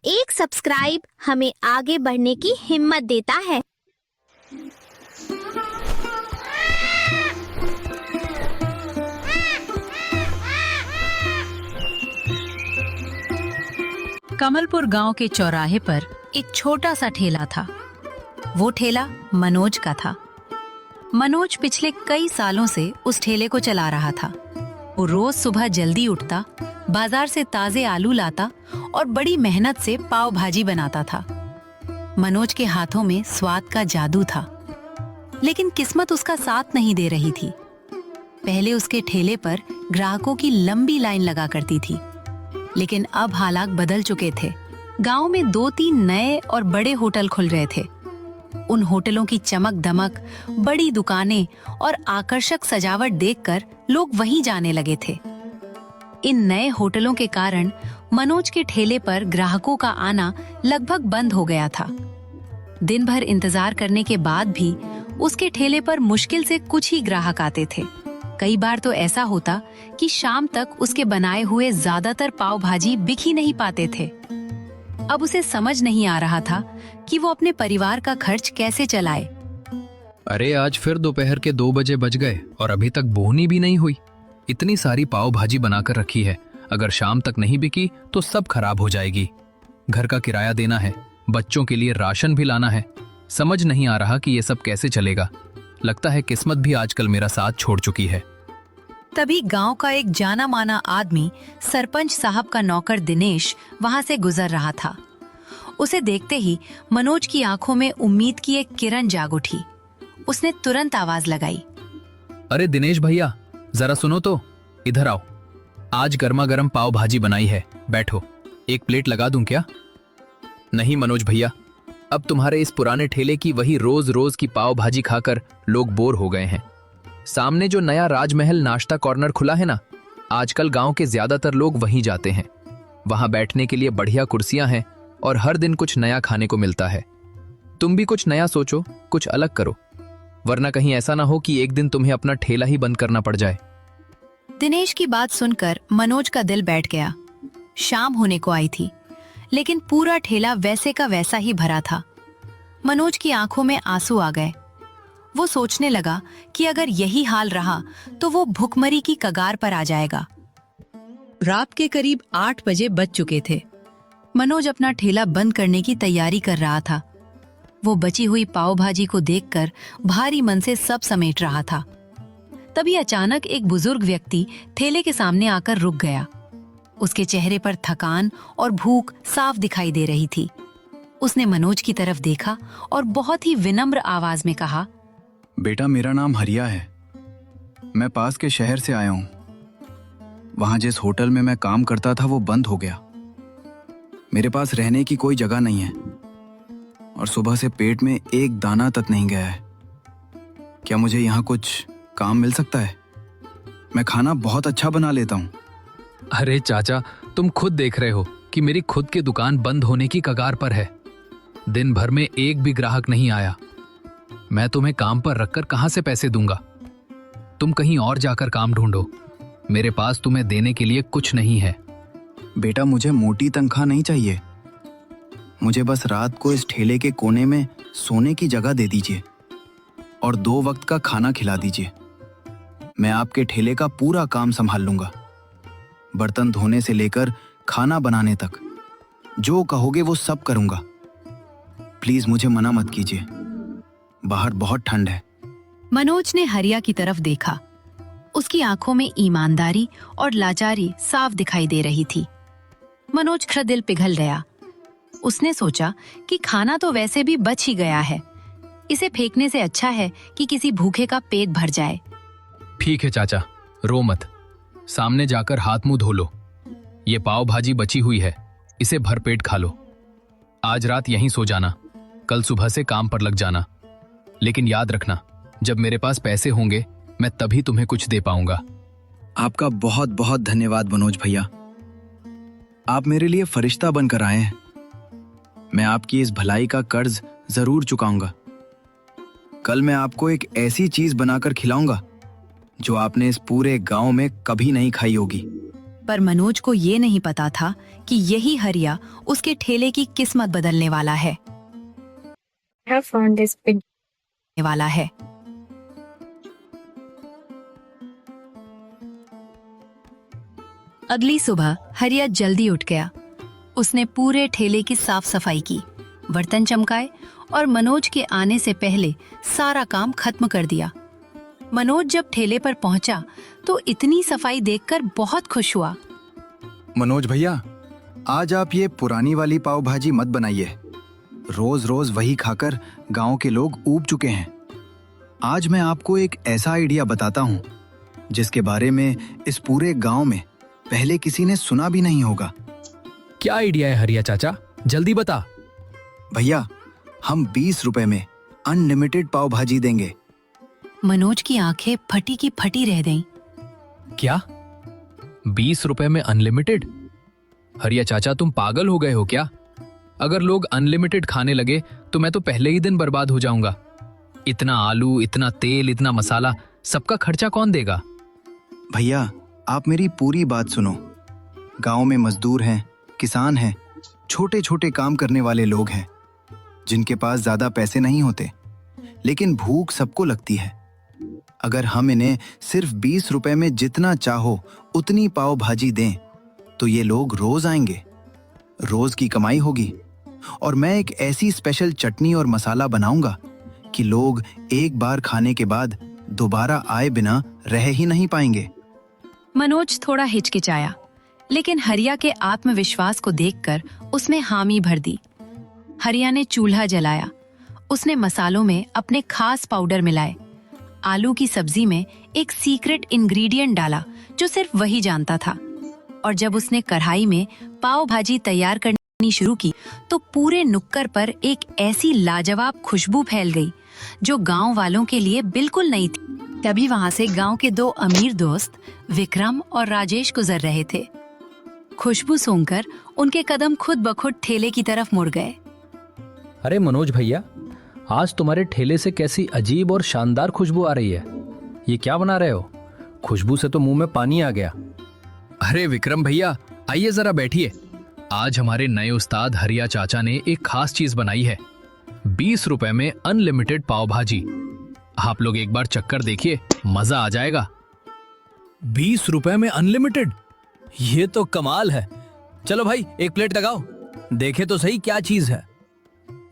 एक सब्सक्राइब हमें आगे बढ़ने की हिम्मत देता है। कमलपुर गांव के चौराहे पर एक छोटा सा ठेला था। वो ठेला मनोज का था। मनोज पिछले कई सालों से उस ठेले को चला रहा था। वो रोज सुबह जल्दी उठता, बाजार से ताजे आलू लाता और बड़ी मेहनत से पाव भाजी बनाता था। मनोज के हाथों में स्वाद का जादू था, लेकिन किस्मत उसका साथ नहीं दे रही थी। पहले उसके ठेले पर ग्राहकों की लंबी लाइन लगा करती थी, लेकिन अब हालात बदल चुके थे। गांव में 2-3 नए और बड़े होटल खुल रहे थे। उन होटलों की चमक दमक, बड़ी दुकानें और आकर्षक सजावट देखकर लोग वहीं जाने लगे थे। इन नए होटलों के कारण मनोज के ठेले पर ग्राहकों का आना लगभग बंद हो गया था। दिन भर इंतजार करने के बाद भी उसके ठेले पर मुश्किल से कुछ ही ग्राहक आते थे। कई बार तो ऐसा होता कि शाम तक उसके बनाए हुए ज्यादातर पाव भाजी बिक ही नहीं पाते थे। अब उसे समझ नहीं आ रहा था कि वो अपने परिवार का खर्च कैसे चलाए। अरे आज फिर दोपहर के 2 बजे बज गए और अभी तक बोहनी भी नहीं हुई। इतनी सारी पाव भाजी बनाकर रखी है, अगर शाम तक नहीं बिकी तो सब खराब हो जाएगी। घर का किराया देना है, बच्चों के लिए राशन भी लाना है। समझ नहीं आ रहा कि ये सब कैसे चलेगा। लगता है किस्मत भी आजकल मेरा साथ छोड़ चुकी है। तभी गांव का एक जाना माना आदमी, सरपंच साहब का नौकर दिनेश, वहां से गुजर रहा था। उसे देखते ही मनोज की आंखों में उम्मीद की एक किरण जाग उठी। उसने तुरंत आवाज लगाई, अरे दिनेश भैया, जरा सुनो तो, इधर आओ। आज गर्मा गर्म पाव भाजी बनाई है, बैठो। एक प्लेट लगा दूं क्या? नहीं मनोज भैया, अब तुम्हारे इस पुराने ठेले की वही रोज रोज की पाव भाजी खाकर लोग बोर हो गए हैं। सामने जो नया राजमहल नाश्ता कॉर्नर खुला है ना, आजकल गांव के ज्यादातर लोग वहीं जाते हैं। वहां बैठने के लिए बढ़िया कुर्सियां हैं और हर दिन कुछ नया खाने को मिलता है। तुम भी कुछ नया सोचो, कुछ अलग करो, वरना कहीं ऐसा ना हो कि एक दिन तुम्हें अपना ठेला ही बंद करना पड़ जाए। दिनेश की बात सुनकर मनोज का दिल बैठ गया। शाम होने को आई थी, लेकिन पूरा ठेला वैसे का वैसा ही भरा था। मनोज की आंखों में आंसू आ गए। वो सोचने लगा कि अगर यही हाल रहा तो वो भुखमरी की कगार पर आ जाएगा। रात के करीब 8 बजे बज चुके थे। मनोज अपना ठेला बंद करने की तैयारी कर रहा था। वो बची हुई पाव भाजी को देखकर भारी मन से सब समेट रहा था। तभी अचानक एक बुजुर्ग व्यक्ति ठेले के सामने आकर रुक गया। उसके चेहरे पर थकान और भूख साफ दिखाई दे रही थी। उसने मनोज की तरफ देखा और बहुत ही विनम्र आवाज में कहा, बेटा, मेरा नाम हरिया है। मैं पास के शहर से आया हूं। वहां जिस होटल में मैं काम करता था वो बंद हो गया। मेरे पास रहने की कोई जगह नहीं है और सुबह से पेट में एक दाना तक नहीं गया है। क्या मुझे यहाँ कुछ काम मिल सकता है? मैं खाना बहुत अच्छा बना लेता हूँ। अरे चाचा, तुम खुद देख रहे हो कि मेरी खुद की दुकान बंद होने की कगार पर है। दिन भर में एक भी ग्राहक नहीं आया। मैं तुम्हें काम पर रखकर कहां से पैसे दूंगा? तुम कहीं और जाकर काम ढूंढो। मेरे पास तुम्हें देने के लिए कुछ नहीं है। बेटा, मुझे मोटी तनख्वाह नहीं चाहिए। मुझे बस रात को इस ठेले के कोने में सोने की जगह दे दीजिए और 2 वक्त का खाना खिला दीजिए। मैं आपके ठेले का पूरा काम संभाल लूंगा, बर्तन धोने से लेकर खाना बनाने तक। जो कहोगे वो सब करूंगा। प्लीज मुझे मना मत कीजिए, बाहर बहुत ठंड है। मनोज ने हरिया की तरफ देखा। उसकी आंखों में ईमानदारी और लाचारी साफ दिखाई दे रही थी। मनोज का दिल पिघल गया। उसने सोचा कि खाना तो वैसे भी बच ही गया है, इसे फेंकने से अच्छा है कि किसी भूखे का पेट भर जाए। ठीक है चाचा, रो मत। सामने जाकर हाथ मुंह धो लो। ये पाव भाजी बची हुई है, इसे भरपेट खा लो। आज रात यहीं सो जाना, कल सुबह से काम पर लग जाना। लेकिन याद रखना, जब मेरे पास पैसे होंगे मैं तभी तुम्हें कुछ दे पाऊंगा। आपका बहुत बहुत धन्यवाद मनोज भैया। आप मेरे लिए फरिश्ता बनकर आए हैं। मैं आपकी इस भलाई का कर्ज जरूर चुकाऊंगा। कल मैं आपको एक ऐसी चीज बनाकर खिलाऊंगा जो आपने इस पूरे गांव में कभी नहीं खाई होगी। पर मनोज को ये नहीं पता था कि यही हरिया उसके ठेले की किस्मत बदलने वाला है have found this big वाला है। अगली सुबह हरिया जल्दी उठ गया। उसने पूरे ठेले की साफ सफाई की, बर्तन चमकाए और मनोज के आने से पहले सारा काम खत्म कर दिया। मनोज जब ठेले पर पहुंचा तो इतनी सफाई देखकर बहुत खुश हुआ। मनोज भैया, आज आप ये पुरानी वाली पाव भाजी मत बनाइए। रोज रोज वही खाकर गांव के लोग ऊब चुके हैं। आज मैं आपको एक ऐसा आइडिया बताता हूँ जिसके बारे में इस पूरे गांव में पहले किसी ने सुना भी नहीं होगा। क्या आइडिया है हरिया चाचा, जल्दी बता। भैया, हम 20 रुपए में अनलिमिटेड पाव भाजी देंगे। मनोज की आंखें फटी की फटी रह गईं। क्या 20 रुपए में अनलिमिटेड? हरिया चाचा, तुम पागल हो गए हो क्या? अगर लोग अनलिमिटेड खाने लगे तो मैं तो पहले ही दिन बर्बाद हो जाऊंगा। इतना आलू, इतना तेल, इतना मसाला, सबका खर्चा कौन देगा? भैया, आप मेरी पूरी बात सुनो। गांव में मजदूर हैं, किसान हैं, छोटे छोटे काम करने वाले लोग हैं जिनके पास ज्यादा पैसे नहीं होते, लेकिन भूख सबको लगती है। अगर हम इन्हें सिर्फ 20 रुपए में जितना चाहो उतनी पाव भाजी दें तो ये लोग रोज आएंगे, रोज की कमाई होगी। और मैं एक ऐसी स्पेशल चटनी और मसाला बनाऊंगा कि लोग एक बार खाने के बाद दोबारा आए बिना रह ही नहीं पाएंगे। मनोज थोड़ा हिचकिचाया, लेकिन हरिया के आत्मविश्वास को देखकर उसने हामी भर दी। हरिया ने चूल्हा जलाया। उसने मसालों में अपने खास पाउडर मिलाए। आलू की सब्जी में एक सीक्रेट इंग्रेडिएंट डाला जो सिर्फ वही जानता था। और जब उसने कढ़ाई में पाव भाजी तैयार करनी शुरू की तो पूरे नुक्कड़ पर एक ऐसी लाजवाब खुशबू फैल गई जो गांव वालों के लिए बिल्कुल नई थी। तभी वहां से गांव के 2 अमीर दोस्त विक्रम और राजेश गुजर रहे थे। खुशबू सूंघकर उनके कदम खुद ब खुद ठेले की तरफ मुड़ गए। अरे मनोज भैया, आज तुम्हारे ठेले से कैसी अजीब और शानदार खुशबू आ रही है। ये क्या बना रहे हो? खुशबू से तो मुंह में पानी आ गया। अरे विक्रम भैया, आइए जरा बैठिए। आज हमारे नए उस्ताद हरिया चाचा ने एक खास चीज बनाई है, 20 रुपए में अनलिमिटेड पाव भाजी। आप लोग एक बार चक्कर देखिए, मजा आ जाएगा। 20 रुपए में अनलिमिटेड? ये तो कमाल है। चलो भाई, एक प्लेट लगाओ, देखे तो सही क्या चीज है।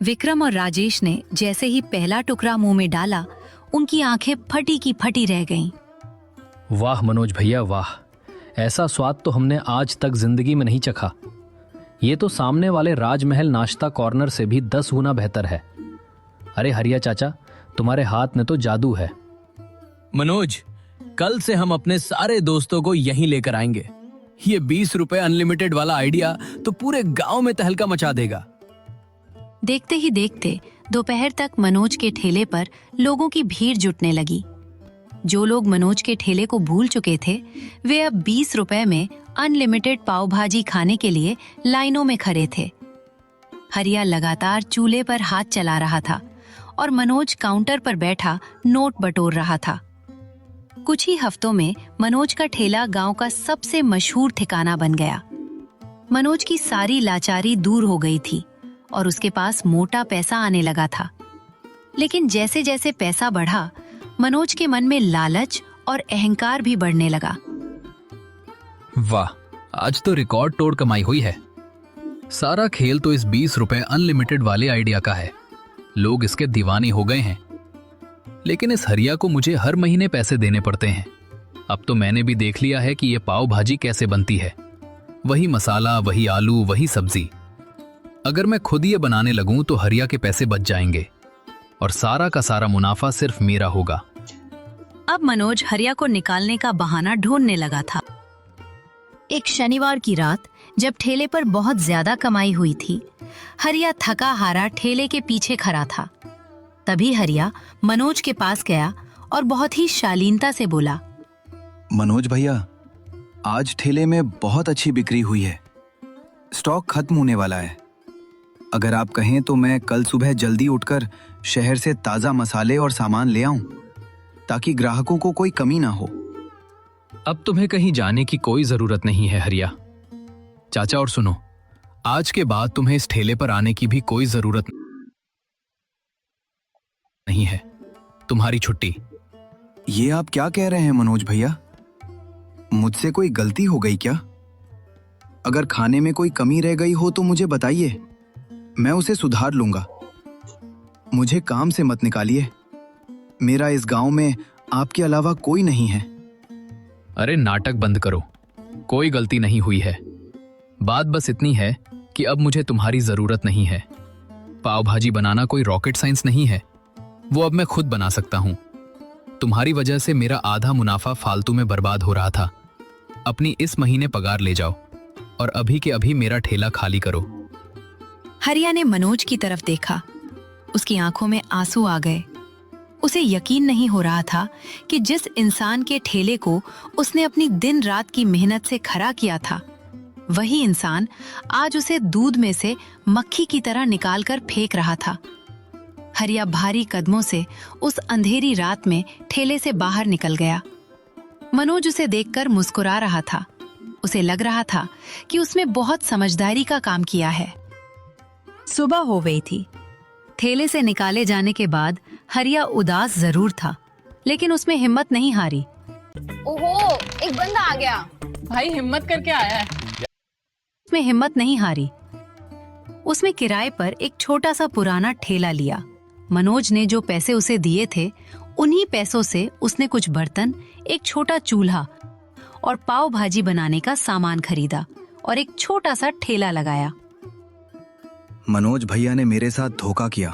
विक्रम और राजेश ने जैसे ही पहला टुकड़ा मुंह में डाला, उनकी आंखें फटी की फटी रह गईं। वाह मनोज भैया वाह, ऐसा स्वाद तो हमने आज तक जिंदगी में नहीं चखा। ये तो सामने वाले राजमहल नाश्ता कॉर्नर से भी 10 गुना बेहतर है। अरे हरिया चाचा, तुम्हारे हाथ में तो जादू है। मनोज, कल से हम अपने सारे दोस्तों को यहीं लेकर आएंगे। ये 20 रुपए अनलिमिटेड वाला आइडिया तो पूरे गांव में तहलका मचा देगा। देखते ही देखते दोपहर तक मनोज के ठेले पर लोगों की भीड़ जुटने लगी। जो लोग मनोज के ठेले को भूल चुके थे, वे अब 20 रुपए में अनलिमिटेड पाव भाजी खाने के लिए लाइनों में खड़े थे। हरिया लगातार चूल्हे पर हाथ चला रहा था और मनोज काउंटर पर बैठा नोट बटोर रहा था। कुछ ही हफ्तों में मनोज का ठेला गांव का सबसे मशहूर ठिकाना बन गया। मनोज की सारी लाचारी दूर हो गई थी और उसके पास मोटा पैसा आने लगा था। लेकिन जैसे जैसे पैसा बढ़ा, मनोज के मन में लालच और अहंकार भी बढ़ने लगा। वाह, आज तो रिकॉर्ड तोड़ कमाई हुई है। सारा खेल तो इस 20 रुपए अनलिमिटेड वाले आइडिया का है। लोग इसके दीवाने हो गए हैं। लेकिन इस हरिया को मुझे हर महीने पैसे देने पड़ते हैं। अब तो मैंने भी देख लिया है कि ये पाव भाजी कैसे बनती है। वही मसाला, वही आलू, वही सब्जी। अगर मैं खुद ये बनाने लगूं तो हरिया के पैसे बच जाएंगे और सारा का सारा मुनाफा सिर्फ मेरा होगा। अब मनोज हरिया को निकालने का बहाना ढूंढने लगा था। एक शनिवार की रात जब ठेले पर बहुत ज्यादा कमाई हुई थी, हरिया थका हारा ठेले के पीछे खड़ा था। तभी हरिया मनोज के पास गया और बहुत ही शालीनता से बोला, मनोज भैया, आज ठेले में बहुत अच्छी बिक्री हुई है। स्टॉक खत्म होने वाला है। अगर आप कहें तो मैं कल सुबह जल्दी उठकर शहर से ताज़ा मसाले और सामान ले आऊं, ताकि ग्राहकों को कोई कमी ना हो। अब तुम्हें कहीं जाने की कोई जरूरत नहीं है हरिया। चाचा और सुनो, आज के बाद तुम्हें इस ठेले पर आने की भी कोई जरूरत नहीं है। तुम्हारी छुट्टी। ये आप क्या कह रहे हैं मनोज भैया? मुझसे कोई गलती हो गई क्या? अगर खाने में कोई कमी रह गई हो तो मुझे बताइए, मैं उसे सुधार लूंगा। मुझे काम से मत निकालिए। मेरा इस गांव में आपके अलावा कोई नहीं है। अरे नाटक बंद करो, कोई गलती नहीं हुई है। बात बस इतनी है कि अब मुझे तुम्हारी जरूरत नहीं है। पाव भाजी बनाना कोई रॉकेट साइंस नहीं है, वो अब मैं खुद बना सकता हूं। तुम्हारी वजह से मेरा आधा मुनाफा फालतू में बर्बाद हो रहा था। अपनी इस महीने पगार ले जाओ और अभी के अभी मेरा ठेला खाली करो। हरिया ने मनोज की तरफ देखा। उसकी आंखों में आंसू आ गए। उसे यकीन नहीं हो रहा था कि जिस इंसान के ठेले को उसने अपनी दिन रात की मेहनत से खड़ा किया था, वही इंसान आज उसे दूध में से मक्खी की तरह निकालकर फेंक रहा था। हरिया भारी कदमों से उस अंधेरी रात में ठेले से बाहर निकल गया। मनोज उसे देखकर मुस्कुरा रहा था। उसे लग रहा था कि उसने बहुत समझदारी का काम किया है। सुबह हो गई थी। ठेले से निकाले जाने के बाद हरिया उदास जरूर था, लेकिन उसमें हिम्मत नहीं हारी। ओहो, एक बंदा आ गया। भाई हिम्मत करके आया है। उसमें हिम्मत नहीं हारी। उसमें किराए पर एक छोटा सा पुराना ठेला लिया। मनोज ने जो पैसे उसे दिए थे, उन्हीं पैसों से उसने कुछ बर्तन, एक छोटा चूल्हा और पाव भाजी बनाने का सामान खरीदा और एक छोटा सा ठेला लगाया। मनोज भैया ने मेरे साथ धोखा किया,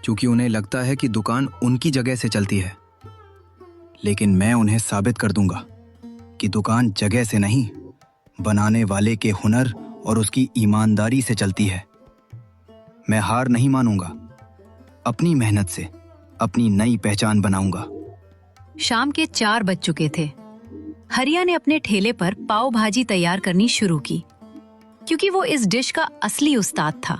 क्योंकि उन्हें लगता है कि दुकान उनकी जगह से चलती है। लेकिन मैं उन्हें साबित कर दूंगा कि दुकान जगह से नहीं, बनाने वाले के हुनर और उसकी ईमानदारी से चलती है। मैं हार नहीं मानूंगा। अपनी मेहनत से अपनी नई पहचान बनाऊंगा। शाम के 4 बज चुके थे। हरिया ने अपने ठेले पर पाव भाजी तैयार करनी शुरू की, क्योंकि वो इस डिश का असली उस्ताद था।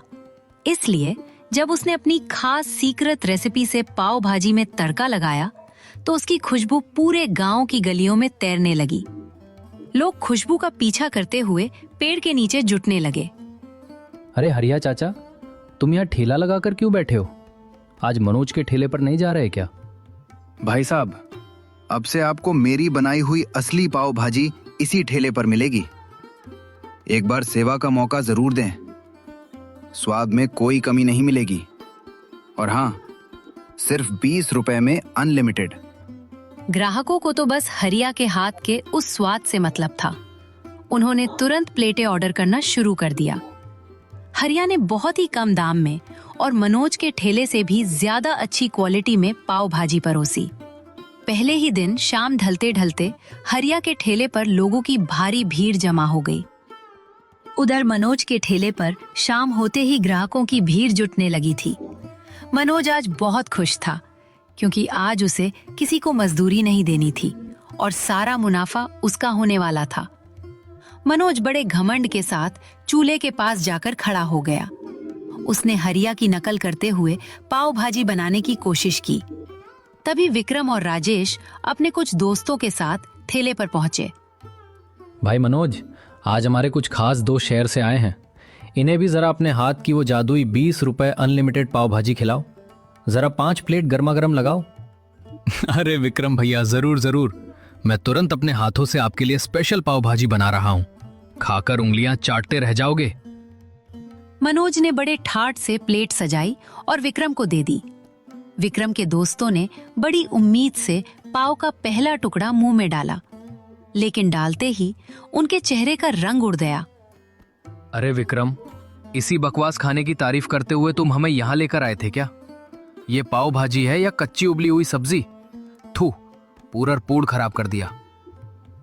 इसलिए जब उसने अपनी खास सीक्रेट रेसिपी से पाव भाजी में तड़का लगाया, तो उसकी खुशबू पूरे गांव की गलियों में तैरने लगी। लोग खुशबू का पीछा करते हुए पेड़ के नीचे जुटने लगे। अरे हरिया चाचा, तुम यहाँ ठेला लगाकर क्यों बैठे हो? आज मनोज के ठेले पर नहीं जा रहे क्या? भाई साहब, अब से आपको मेरी बनाई हुई असली पाव भाजी इसी ठेले पर मिलेगी। एक बार सेवा का मौका जरूर दें। स्वाद में कोई कमी नहीं मिलेगी। और हाँ, सिर्फ 20 रुपए में अनलिमिटेड। ग्राहकों को तो बस हरिया के हाथ के उस स्वाद से मतलब था। उन्होंने तुरंत प्लेटें ऑर्डर करना शुरू कर दिया। हरिया ने बहुत ही कम दाम में और मनोज के ठेले से भी ज्यादा अच्छी क्वालिटी में पाव भाजी परोसी। पहले ही दिन शाम ढलते ढलते हरिया के ठेले पर लोगों की भारी भीड़ जमा हो गई। उधर मनोज के ठेले पर शाम होते ही ग्राहकों की भीड़ जुटने लगी थी। मनोज आज बहुत खुश था, क्योंकि आज उसे किसी को मजदूरी नहीं देनी थी और सारा मुनाफा उसका होने वाला था। मनोज बड़े घमंड के साथ चूल्हे के पास जाकर खड़ा हो गया। उसने हरिया की नकल करते हुए पाव भाजी बनाने की कोशिश की। तभी विक्रम और राजेश अपने कुछ दोस्तों के साथ ठेले पर पहुंचे। भाई मनोज, आज हमारे कुछ खास दोस्त शहर से आए हैं। इन्हें भी जरा अपने हाथ की वो जादुई 20 रुपए अनलिमिटेड पाव भाजी खिलाओ। जरा 5 प्लेट गर्मा गर्म लगाओ। अरे विक्रम भैया, जरूर जरूर। मैं तुरंत अपने हाथों से आपके लिए स्पेशल पाव भाजी बना रहा हूँ। खाकर उंगलियां चाटते रह जाओगे। मनोज ने बड़े ठाठ से प्लेट सजाई और विक्रम को दे दी। विक्रम के दोस्तों ने बड़ी उम्मीद से पाव का पहला टुकड़ा मुंह में डाला, लेकिन डालते ही उनके चेहरे का रंग उड़ गया। अरे विक्रम, इसी बकवास खाने की तारीफ करते हुए तुम हमें यहाँ लेकर आए थे क्या? ये पाव भाजी है या कच्ची उबली हुई सब्जी? थू, पूरा पूड़ खराब कर दिया।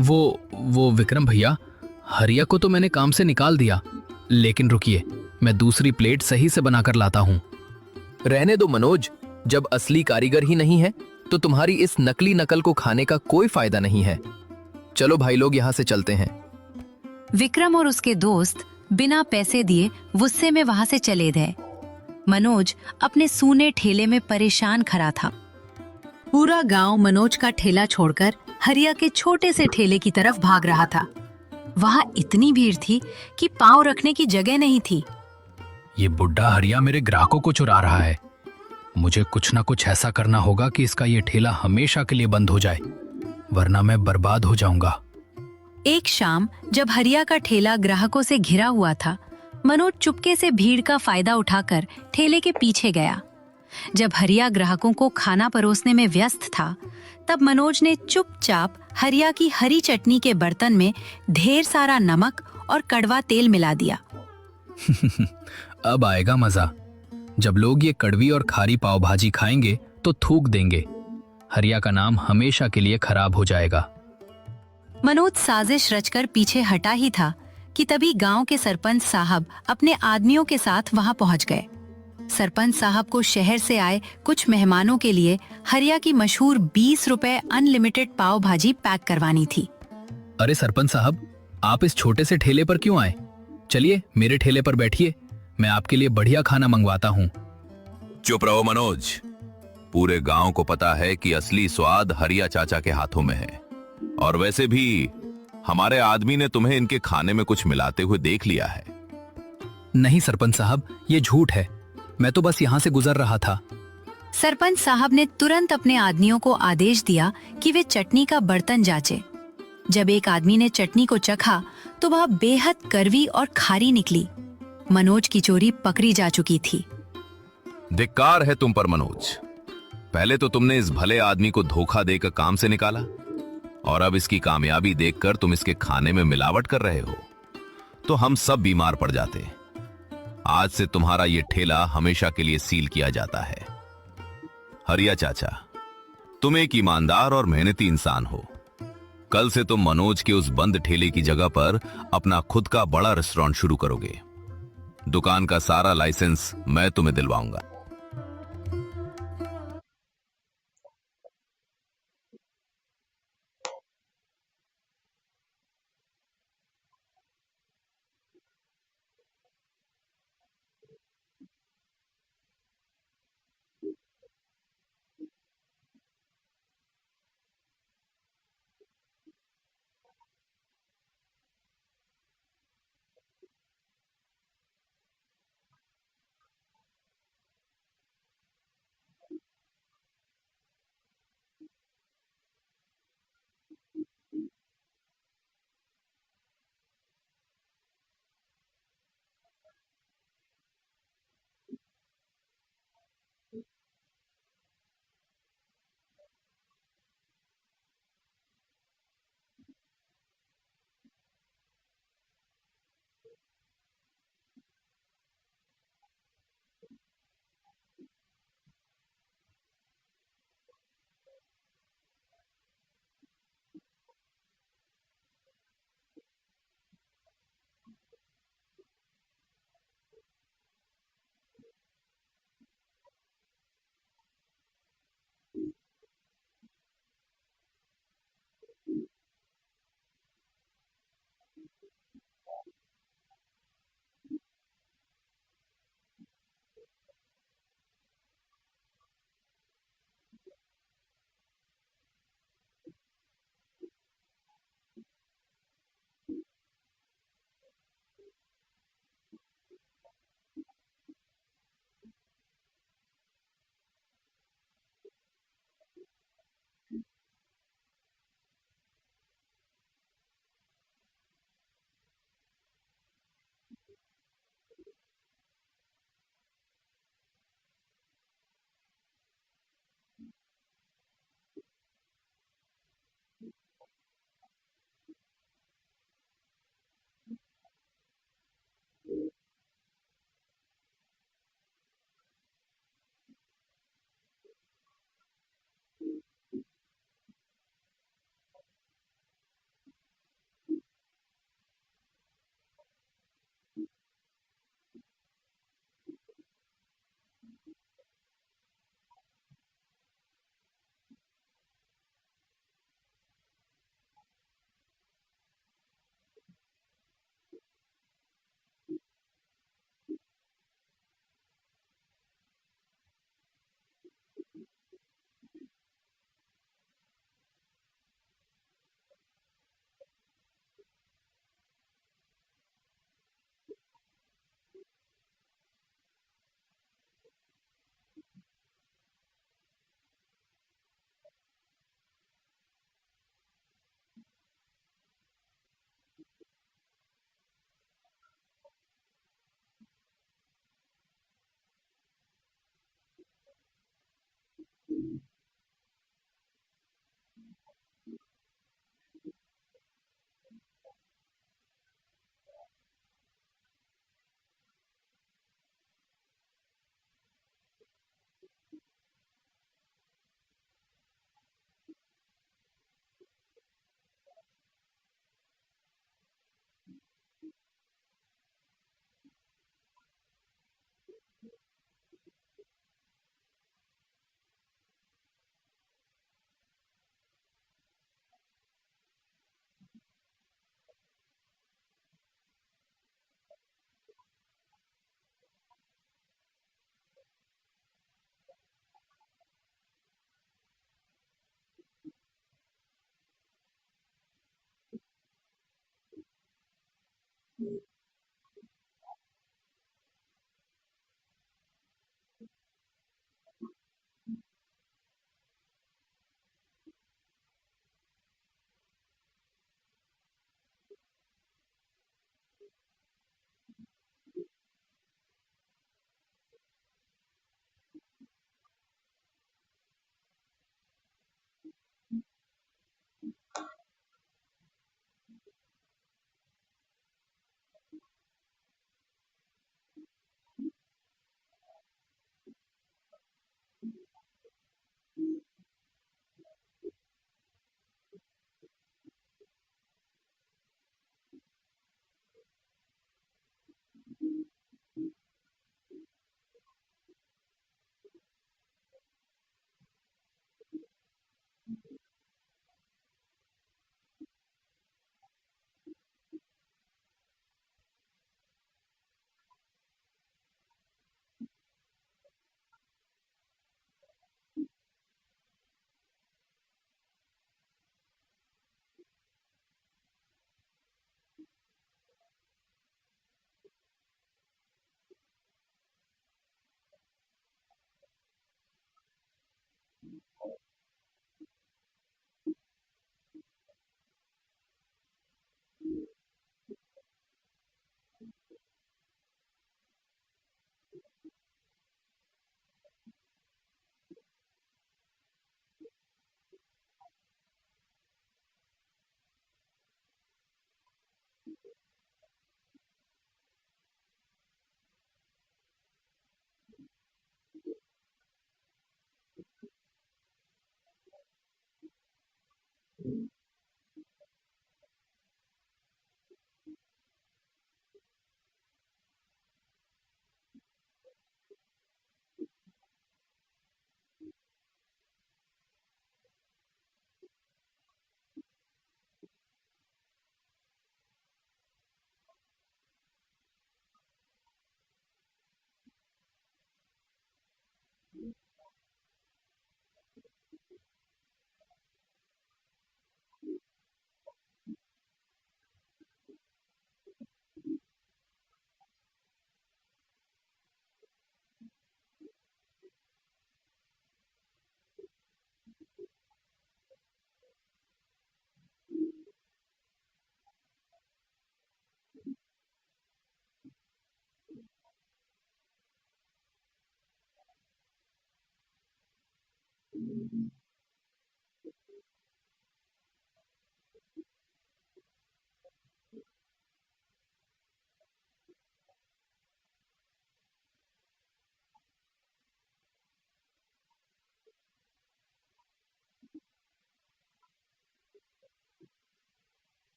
वो विक्रम भैया, हरिया को तो मैंने काम से निकाल दिया, लेकिन रुकिए, मैं दूसरी प्लेट सही से बनाकर लाता हूँ। रहने दो मनोज, जब असली कारीगर ही नहीं है तो तुम्हारी इस नकली नकल को खाने का कोई फायदा नहीं है। चलो भाई लोग, यहाँ से चलते हैं। विक्रम और उसके दोस्त बिना पैसे दिए गुस्से में वहां से चले गए। मनोज अपने सूने ठेले में परेशान खड़ा था। पूरा गांव मनोज का ठेला छोड़कर हरिया के छोटे से ठेले की तरफ भाग रहा था। वहां इतनी भीड़ थी कि पांव रखने की जगह नहीं थी। ये बुढ़ा हरिया मेरे ग्राहकों को चुरा रहा है। मुझे कुछ ना कुछ ऐसा करना होगा कि इसका ये ठेला हमेशा के लिए बंद हो जाए, वरना मैं बर्बाद हो जाऊंगा। एक शाम जब हरिया का ठेला ग्राहकों से घिरा हुआ था, मनोज चुपके से भीड़ का फायदा उठाकर ठेले के पीछे गया। जब हरिया ग्राहकों को खाना परोसने में व्यस्त था, तब मनोज ने चुपचाप हरिया की हरी चटनी के बर्तन में ढेर सारा नमक और कड़वा तेल मिला दिया। अब आएगा मजा। जब लोग ये कड़वी और खारी पाव भाजी खाएंगे तो थूक देंगे। हरिया का नाम हमेशा के लिए खराब हो जाएगा। मनोज साजिश रचकर पीछे हटा ही था कि तभी गांव के सरपंच साहब अपने आदमियों के साथ वहां पहुंच गए। सरपंच साहब को शहर से आए कुछ मेहमानों के लिए हरिया की मशहूर 20 रुपए अनलिमिटेड पाव भाजी पैक करवानी थी। अरे सरपंच साहब, आप इस छोटे से ठेले पर क्यों आए? चलिए मेरे ठेले पर बैठिए, मैं आपके लिए बढ़िया खाना मंगवाता हूँ। चुप रहो मनोज। पूरे गांव को पता है कि असली स्वाद हरिया चाचा के हाथों में है। और वैसे भी हमारे आदमी ने तुम्हें इनके खाने में कुछ मिलाते हुए देख लिया है। नहीं सरपंच साहब, ये झूठ है। मैं तो बस यहाँ से गुजर रहा था। सरपंच साहब ने तुरंत अपने आदमियों को आदेश दिया कि वे चटनी का बर्तन जांचे। जब एक आदमी ने चटनी को चखा तो वह बेहद कड़वी और खारी निकली। मनोज की चोरी पकड़ी जा चुकी थी। धिक्कार है तुम पर मनोज। पहले तो तुमने इस भले आदमी को धोखा देकर काम से निकाला, और अब इसकी कामयाबी देखकर तुम इसके खाने में मिलावट कर रहे हो, तो हम सब बीमार पड़ जाते। आज से तुम्हारा ये ठेला हमेशा के लिए सील किया जाता है। हरिया चाचा, तुम एक ईमानदार और मेहनती इंसान हो। कल से तुम मनोज के उस बंद ठेले की जगह पर अपना खुद का बड़ा रेस्टोरेंट शुरू करोगे। दुकान का सारा लाइसेंस मैं तुम्हें दिलवाऊंगा।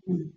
ये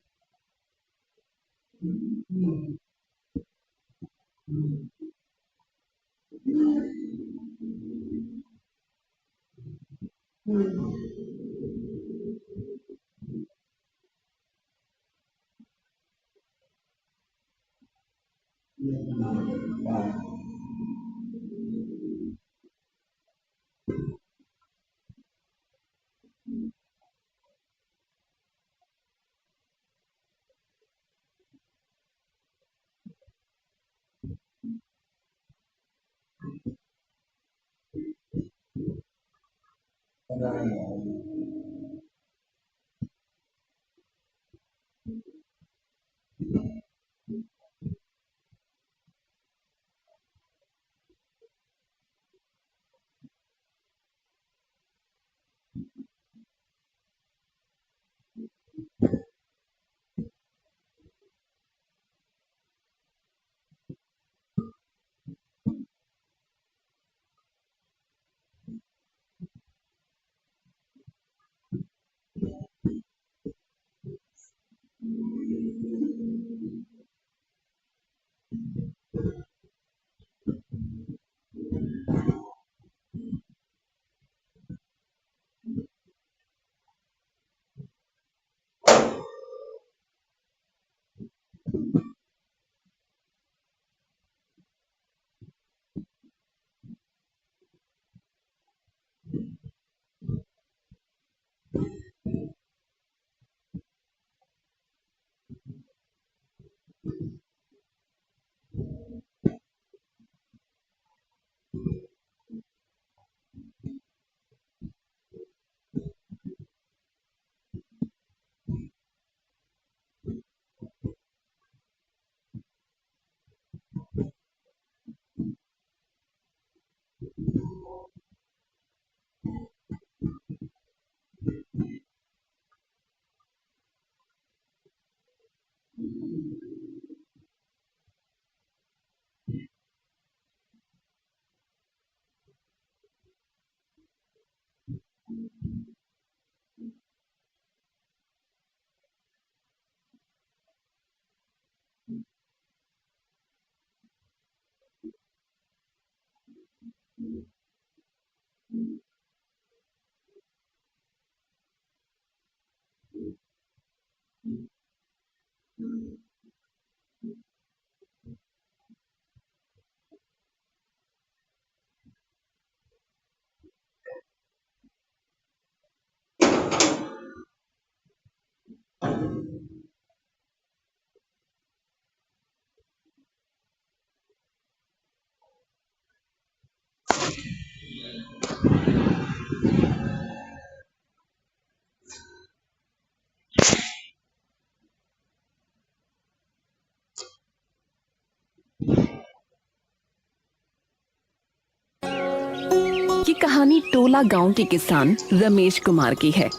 कहानी टोला गांव के किसान रमेश कुमार की है।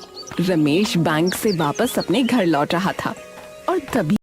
रमेश बैंक से वापस अपने घर लौट रहा था और तभी